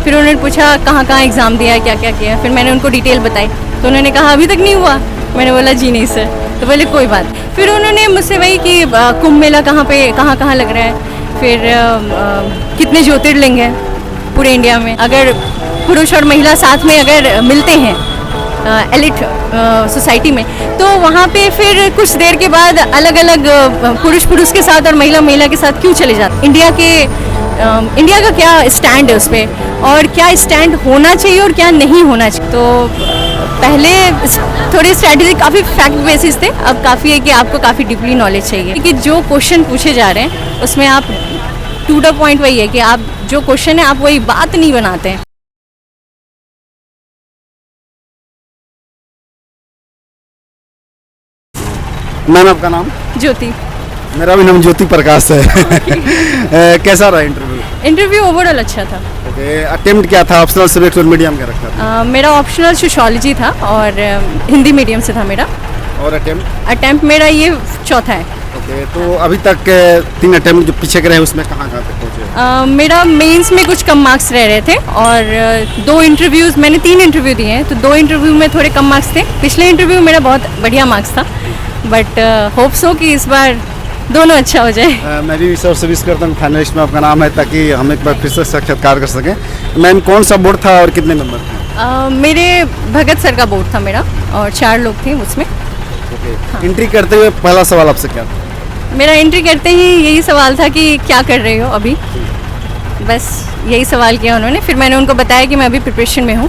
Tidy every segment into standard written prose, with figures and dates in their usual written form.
फिर उन्होंने पूछा कहाँ कहाँ एग्ज़ाम दिया है, क्या क्या किया है। फिर मैंने उनको डिटेल बताई तो उन्होंने कहा अभी तक नहीं हुआ। मैंने बोला जी नहीं सर। तो बोले कोई बात। फिर उन्होंने मुझसे वही कि कुंभ मेला कहाँ पे कहाँ लग रहा है, फिर कितने ज्योतिर्लिंग हैं पूरे इंडिया में, अगर पुरुष और महिला साथ में अगर मिलते हैं एलिट सोसाइटी में तो वहाँ पे फिर कुछ देर के बाद अलग अलग पुरुष के साथ और महिला के साथ क्यों चले जाते। इंडिया का क्या स्टैंड है उस पर, और क्या स्टैंड होना चाहिए और क्या नहीं होना चाहिए। तो पहले थोड़ी स्ट्रैटेजी काफ़ी फैक्ट बेसिस थे, अब काफ़ी है कि आपको काफ़ी डीपली नॉलेज चाहिए कि जो क्वेश्चन पूछे जा रहे हैं उसमें आप टू द पॉइंट वही है कि आप जो क्वेश्चन है आप वही बात नहीं बनाते हैं। मैम आपका नाम? ज्योति। मेरा भी नाम ज्योति प्रकाश है। कैसा रहा इंटरव्यू? इंटरव्यू ओवरऑल अच्छा था। ओके, अटेम्प्ट क्या था? ऑप्शनल सब्जेक्ट और मीडियम क्या रखा था? मेरा ऑप्शनल सोशियोलॉजी था और हिंदी मीडियम से था मेरा। और अटेम्प्ट मेरा ये चौथा है। ओके, तो अभी तक 3 अटेम्प्ट जो पीछे के रहे उसमें कहाँ तक पहुँचे? मेरा मेंस में कुछ कम मार्क्स रह रहे थे और 2 इंटरव्यूज़ मैंने 3 इंटरव्यू दिए हैं तो 2 इंटरव्यू में थोड़े कम मार्क्स थे। पिछले इंटरव्यू मेरा बहुत बढ़िया मार्क्स था, बट होप सो कि इस बार दोनों अच्छा हो जाए। मैं भी ईश्वर से विश करता हूँ फाइनलिस्ट में आपका नाम है, ताकि हम एक बार फिर से साक्षात्कार कर सकें। मैम कौन सा बोर्ड था और कितने मेंबर थे? मेरे भगत सर का बोर्ड था मेरा और 4 लोग थे उसमें। ओके, हाँ। एंट्री करते हुए पहला सवाल आपसे क्या था? मेरा एंट्री करते ही यही सवाल था कि क्या कर रहे हो अभी, बस यही सवाल किया उन्होंने। फिर मैंने उनको बताया कि मैं अभी प्रिपरेशन में हूँ।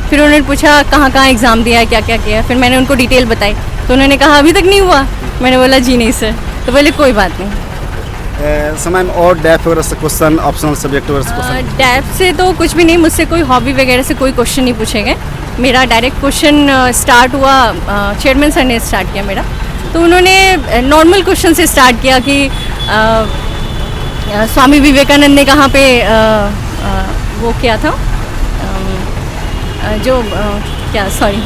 फिर उन्होंने पूछा कहाँ कहाँ एग्ज़ाम दिया है, क्या क्या किया। फिर मैंने उनको डिटेल बताई तो उन्होंने कहा अभी तक नहीं हुआ। मैंने बोला जी नहीं सर। तो बोले कोई बात नहीं। समय और डेफ वगैरह से क्वेश्चन, ऑप्शनल सब्जेक्ट वगैरह से क्वेश्चन? डेफ से तो कुछ भी नहीं, मुझसे कोई हॉबी वगैरह से कोई क्वेश्चन नहीं पूछे गए। मेरा डायरेक्ट क्वेश्चन स्टार्ट हुआ, चेयरमैन सर ने स्टार्ट किया मेरा। तो उन्होंने नॉर्मल क्वेश्चन से स्टार्ट किया कि स्वामी विवेकानंद ने कहाँ पे वो किया था, क्या सॉरी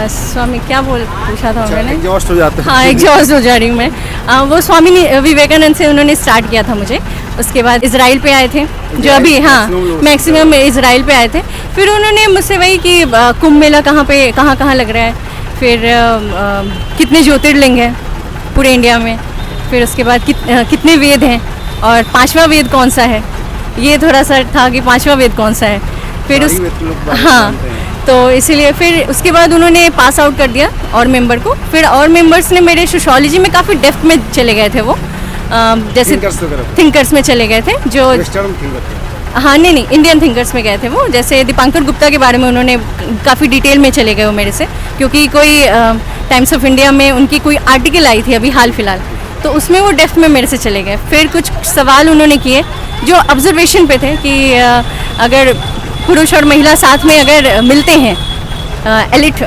स्वामी क्या पूछा था उन्होंने? एग्जॉस्ट हो जाते हैं। हाँ, एग्जॉस्ट हो जा रही हूँ मैं। वो स्वामी विवेकानंद से उन्होंने स्टार्ट किया था मुझे। उसके बाद इजराइल पे आए थे जो अभी, हाँ मैक्सिमम इजराइल पे आए थे। फिर उन्होंने मुझसे वही कि कुंभ मेला कहाँ लग रहा है, फिर कितने ज्योतिर्लिंग हैं पूरे इंडिया में, फिर उसके बाद कितने वेद हैं और 5वां वेद कौन सा है। ये थोड़ा सा था कि 5वां वेद कौन सा है। फिर हाँ, तो इसीलिए फिर उसके बाद उन्होंने पास आउट कर दिया और मेंबर को। फिर और मेंबर्स ने मेरे सोशियोलॉजी में काफ़ी डेप्थ में चले गए थे वो, जैसे थिंकर्स में चले गए थे जो हाँ नहीं इंडियन थिंकर्स में गए थे वो। जैसे दीपांकर गुप्ता के बारे में उन्होंने काफ़ी डिटेल में चले गए वो मेरे से, क्योंकि कोई टाइम्स ऑफ इंडिया में उनकी कोई आर्टिकल आई थी अभी हाल फिलहाल, तो उसमें वो डेप्थ में मेरे से चले गए। फिर कुछ सवाल उन्होंने किए जो ऑब्जर्वेशन पे थे कि अगर पुरुष और महिला साथ में अगर मिलते हैं एलिट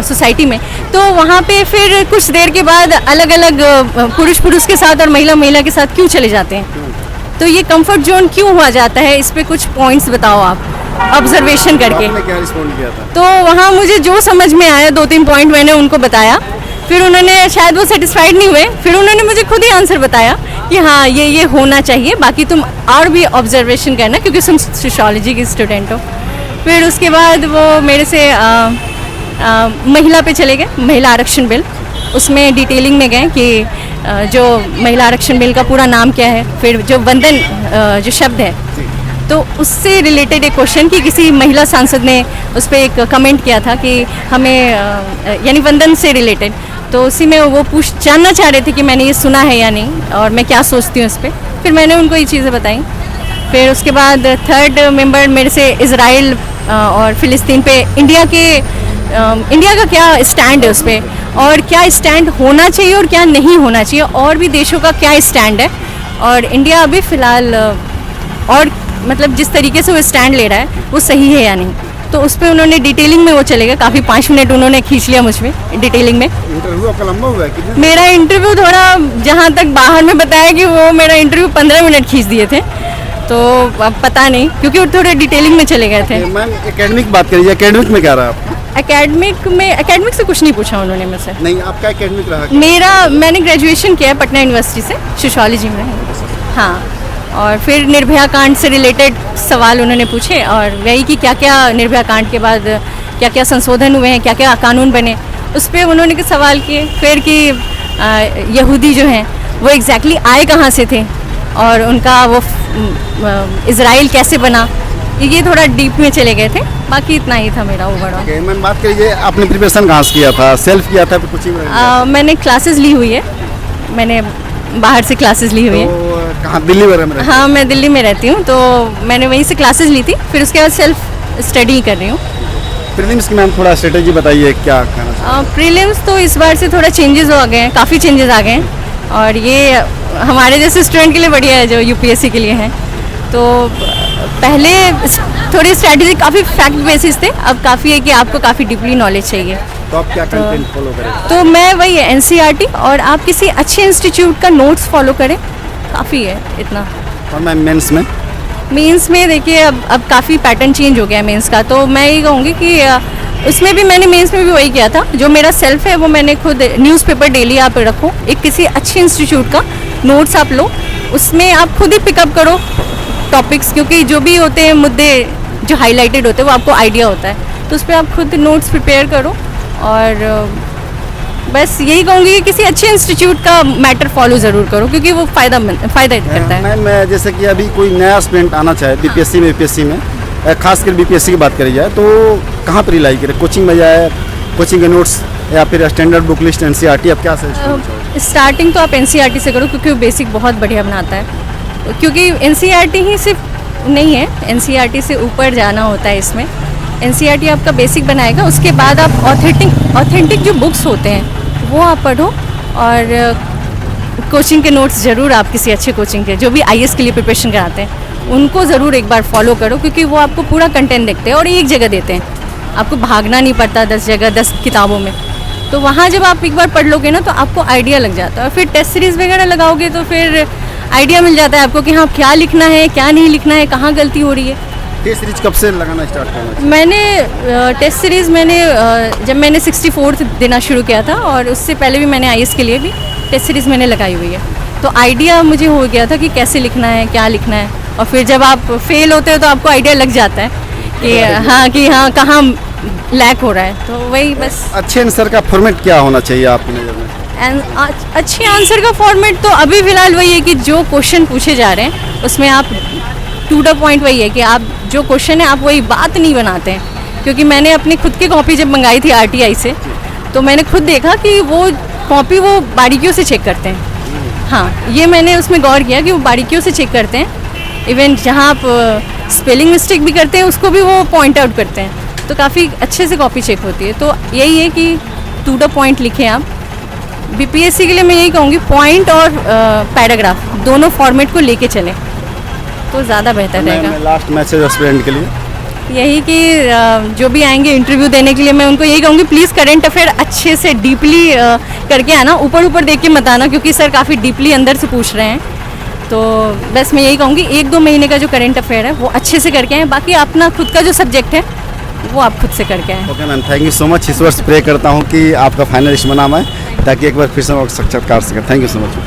सोसाइटी में तो वहाँ पे फिर कुछ देर के बाद अलग अलग पुरुष के साथ और महिला के साथ क्यों चले जाते हैं, तो ये कंफर्ट जोन क्यों हुआ जाता है, इस पे कुछ पॉइंट्स बताओ आप ऑब्जर्वेशन करके। क्या रिस्पॉन्ड किया था? तो वहाँ मुझे जो समझ में आया 2-3 पॉइंट मैंने उनको बताया। फिर उन्होंने शायद वो सेटिस्फाइड नहीं हुए, फिर उन्होंने मुझे खुद ही आंसर बताया कि हाँ ये होना चाहिए, बाकी तुम और भी ऑब्जर्वेशन करना क्योंकि तुम सोशियोलॉजी की स्टूडेंट हो। फिर उसके बाद वो मेरे से महिला पे चले गए, महिला आरक्षण बिल, उसमें डिटेलिंग में गए कि जो महिला आरक्षण बिल का पूरा नाम क्या है, फिर जो वंदन जो शब्द है तो उससे रिलेटेड एक क्वेश्चन कि किसी महिला सांसद ने उस पर एक कमेंट किया था कि हमें यानी वंदन से रिलेटेड, तो उसी में वो जानना चाह रहे थे कि मैंने ये सुना है या नहीं और मैं क्या सोचती हूँ इस पर। फिर मैंने उनको ये चीज़ें बताई। फिर उसके बाद 3rd मेंबर मेरे से इजराइल और फ़िलिस्तीन पे इंडिया का क्या स्टैंड है उस पर, और क्या स्टैंड होना चाहिए और क्या नहीं होना चाहिए, और भी देशों का क्या स्टैंड है, और इंडिया अभी फ़िलहाल और मतलब जिस तरीके से वो स्टैंड ले रहा है वो सही है या नहीं। तो उस पर उन्होंने डिटेलिंग में वो चले गए, काफ़ी 5 मिनट उन्होंने खींच लिया मुझ में डिटेलिंग में। इंटरव्यू आपका लंबा हुआ है? मेरा इंटरव्यू थोड़ा, जहाँ तक बाहर में बताया कि वो मेरा इंटरव्यू 15 मिनट खींच दिए थे, तो अब पता नहीं क्योंकि वो थोड़े डिटेलिंग में चले गए थे। मैम एकेडमिक बात करिए, एकेडमिक में क्या रहा आपका? एकेडमिक से कुछ नहीं पूछा उन्होंने मुझसे। नहीं, आपका एकेडमिक रहा? मैंने ग्रेजुएशन किया है पटना यूनिवर्सिटी से सोशियोलॉजी में। हाँ, और फिर निर्भया कांड से रिलेटेड सवाल उन्होंने पूछे, और वही कि क्या क्या निर्भया कांड के बाद क्या क्या संशोधन हुए हैं, क्या क्या कानून बने, उस पर उन्होंने के सवाल किए। फिर कि यहूदी जो हैं वो एग्जैक्टली आए कहाँ से थे, और उनका वो इज़राइल कैसे बना, ये थोड़ा डीप में चले गए थे। बाकी इतना ही था मेरा ओवरऑल। मैम बात करिए, आपने प्रिपरेशन कहाँ से किया था? सेल्फ किया था, कोचिंग? मैंने क्लासेस ली हुई है, मैंने बाहर से क्लासेस ली हुई है। तो कहाँ, दिल्ली वगैरह में? हाँ, मैं दिल्ली में रहती हूँ, तो मैंने वहीं से क्लासेस ली थी, फिर उसके बाद सेल्फ स्टडी कर रही हूँ। प्रीलिम्स की मैम थोड़ा स्ट्रेटेजी बताइए, क्या कहना? प्रीलिम्स तो इस बार से थोड़ा चेंजेस हो गए हैं, काफ़ी चेंजेस आ गए हैं, और ये हमारे जैसे स्टूडेंट के लिए बढ़िया है जो यूपीएससी के लिए हैं। तो पहले थोड़ी स्ट्रैटेजी काफ़ी फैक्ट बेसिस थे, अब काफ़ी है कि आपको काफ़ी डीपली नॉलेज चाहिए। तो आप क्या कंटेंट फॉलो करें? तो मैं वही एनसीईआरटी, और आप किसी अच्छे इंस्टीट्यूट का नोट्स फॉलो करें, काफ़ी है इतना। और मैम मेंस में? मेंस में देखिए अब काफ़ी पैटर्न चेंज हो गया है मेंस का, तो मैं ये कहूँगी कि उसमें भी मैंने मेंस में भी वही किया था। जो मेरा सेल्फ है वो मैंने खुद न्यूज़पेपर डेली आप रखो, एक किसी अच्छे इंस्टीट्यूट का नोट्स आप लो, उसमें आप खुद ही पिकअप करो टॉपिक्स, क्योंकि जो भी होते हैं मुद्दे जो हाईलाइटेड होते हैं वो आपको आइडिया होता है, तो उस पर आप खुद नोट्स प्रिपेयर करो। और बस यही कहूँगी कि किसी अच्छे इंस्टीट्यूट का मैटर फॉलो ज़रूर करो, क्योंकि वो फ़ायदा करता है। मैम जैसे कि अभी कोई नया स्टूडेंट आना चाहे बीपीएससी में, यूपीएससी में, खासकर बीपीएससी की बात करी जाए, तो कहाँ पर रिलाई करे? कोचिंग में जाए, कोचिंग के नोट्स, या फिर स्टैंडर्ड बुक लिस्ट एनसीईआरटी? आप क्या सजेस्ट? स्टार्टिंग तो आप एनसीईआरटी से करो, क्योंकि वो बेसिक बहुत बढ़िया बनाता है। क्योंकि एनसीईआरटी ही सिर्फ नहीं है, एनसीईआरटी से ऊपर जाना होता है इसमें। एनसीईआरटी आपका बेसिक बनाएगा, उसके बाद आप ऑथेंटिक जो बुक्स होते हैं वो आप पढ़ो, और कोचिंग के नोट्स ज़रूर आप किसी अच्छे कोचिंग के जो भी आईएएस के लिए प्रिपरेशन कराते हैं उनको ज़रूर एक बार फॉलो करो, क्योंकि वो आपको पूरा कंटेंट देखते हैं और एक जगह देते हैं, आपको भागना नहीं पड़ता 10 जगह 10 किताबों में। तो वहाँ जब आप एक बार पढ़ लोगे ना तो आपको आइडिया लग जाता है, और फिर टेस्ट सीरीज़ वगैरह लगाओगे तो फिर आइडिया मिल जाता है आपको कि हाँ क्या लिखना है, क्या नहीं लिखना है, कहाँ गलती हो रही है। टेस्ट सीरीज कब से लगाना स्टार्ट करना? मैंने टेस्ट सीरीज़ जब मैंने 64th देना शुरू किया था, और उससे पहले भी मैंने आईएएस के लिए भी टेस्ट सीरीज़ मैंने लगाई हुई है, तो आइडिया मुझे हो गया था कि कैसे लिखना है, क्या लिखना है। और फिर जब आप फेल होते हो तो आपको आइडिया लग जाता है कि हाँ कहाँ लैक हो रहा है, तो वही बस। अच्छे आंसर का फॉर्मेट क्या होना चाहिए आपकी नज़र में? अच्छे आंसर का फॉर्मेट तो अभी फ़िलहाल वही है कि जो क्वेश्चन पूछे जा रहे हैं उसमें आप टू द पॉइंट, वही है कि आप जो क्वेश्चन है आप वही बात नहीं बनाते हैं। क्योंकि मैंने अपनी खुद की कॉपी जब मंगाई थी आरटीआई से, तो मैंने खुद देखा कि वो कॉपी वो बारीकियों से चेक करते हैं। हाँ, ये मैंने उसमें गौर किया कि वो बारीकियों से चेक करते हैं, इवन जहाँ आप स्पेलिंग मिस्टेक भी करते हैं उसको भी वो पॉइंट आउट करते हैं, तो काफ़ी अच्छे से कॉपी चेक होती है। तो यही है कि टू द पॉइंट लिखें आप। बीपीएससी के लिए मैं यही कहूँगी पॉइंट और पैराग्राफ दोनों फॉर्मेट को लेके चलें तो ज़्यादा बेहतर रहेगा। लास्ट मैसेज स्टूडेंट के लिए यही कि जो भी आएंगे इंटरव्यू देने के लिए मैं उनको यही कहूँगी प्लीज़ करंट अफेयर अच्छे से डीपली करके आना, ऊपर ऊपर देख के मत आना, क्योंकि सर काफ़ी डीपली अंदर से पूछ रहे हैं। तो बस मैं यही कहूँगी 1-2 महीने का जो करंट अफेयर है वो अच्छे से करके आएँ, बाकी अपना खुद का जो सब्जेक्ट है वो आप खुद से करके आएँ। Okay ma'am, thank you so much. इस वर्ष प्रे करता हूँ कि आपका फाइनल इसमें नाम आए, ताकि एक बार फिर से साक्षात्कार सके। Thank you so much.